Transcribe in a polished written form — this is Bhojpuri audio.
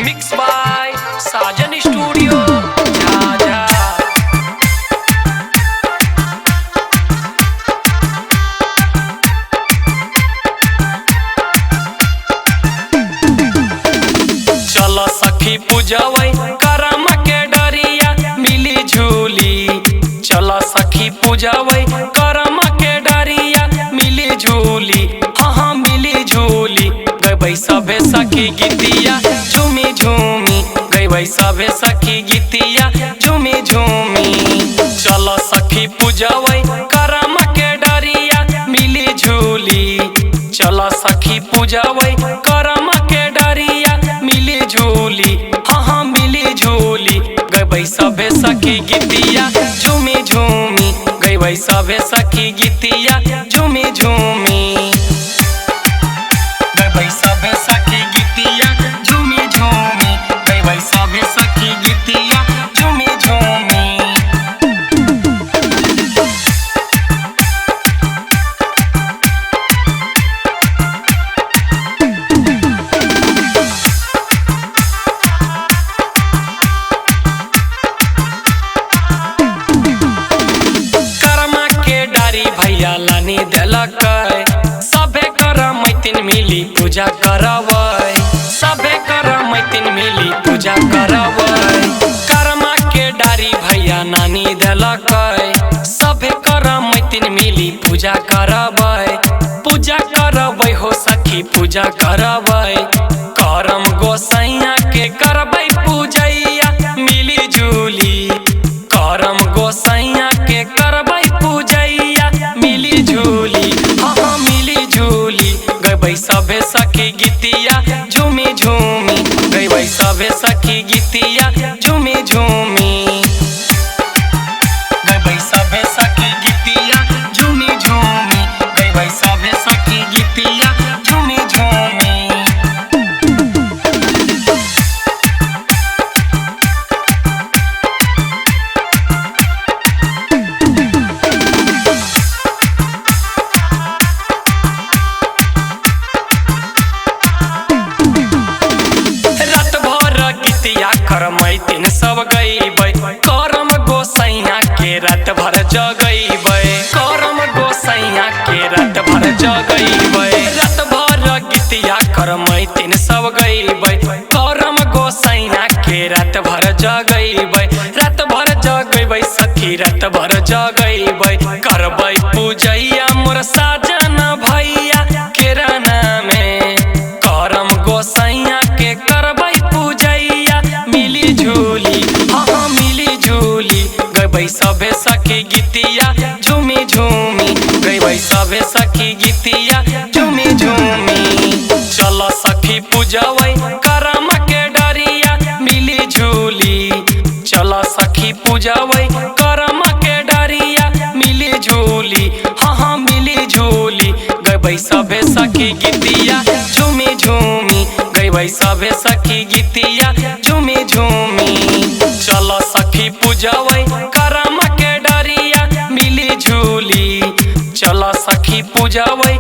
Mix by Sajan studio Jhajha. चल सखी पूजवै करम के डरिया मिली झूली। चल सखी पूजवै करम के डरिया मिली झूली। हाँ हाँ मिली झूली। गई सभे सखी गीतिया झूमी झूमी। गई सभे सखी गीतिया झूमी झूमी। चल सखी पूजवै करम के डरिया मिली झूली। चल सखी पूजवै करम के डरिया मिली झूली। हाँ हाँ मिली झूली। गई सभे सखी गीतिया झूमी झूमी। गई सभे सखी गीतिया झूमी झूमी। गई सभे सखी गीतिया झूमी झूमी। गई सभे सखी गीतिया झूमी झूमी। भैया लानी देलक सभे कर मैतिन मिली पूजा करबै। सभे कर मैतिन मिली पूजा करबै। करमा के डारी भैया नानी देलक सभे कर मैतिन मिली पूजा करबै। पूजा करबै हो सखी पूजा करबै। करम गोसैया के करबै पूजैया मिली झूली। करम गोसैया के करबै पूजैया मिली झूली। हाँ हाँ मिली झूली। गई सभे सखी गीतिया झूमी झूमी। गई सभे सखी गीतिया झूमी झूमी। गई सभे सखी गीतिया झूमी झूमी। गई सभे सखी गीतिया झूमी झूमी। कर मैतिन सब गईबै। करम गोसैया के रात भर जगैबै। करम गोसैया के रात भर जगैबै। रात भर गीतिया कर मैतिन सब गईबै। करम गोसैया के रात भर जगैबै। रात भर जगैबै सखी रात भर जगैबै। करबै पूजैया मोर साजन भैया के नामे। करम गोसैया के करबै पूजैया मिली झूली। हाँ हाँ मिली झूली। गई सभे सखी गीतिया झूमी झूमी। गई सभे सखी गीतिया झूमी झूमी। चल सखी पूजवै करम के डरिया मिली झूली। चल सखी पूजवै करम के डरिया मिली झूली। हाँ हाँ मिली झूली। गई सभे सखी गीतिया झूमी झूमी। गई सभे सखी गीतिया झूमी झूमी। चल सखी पूजवै करम के डरिया मिली झूली। चल सखी पूजवै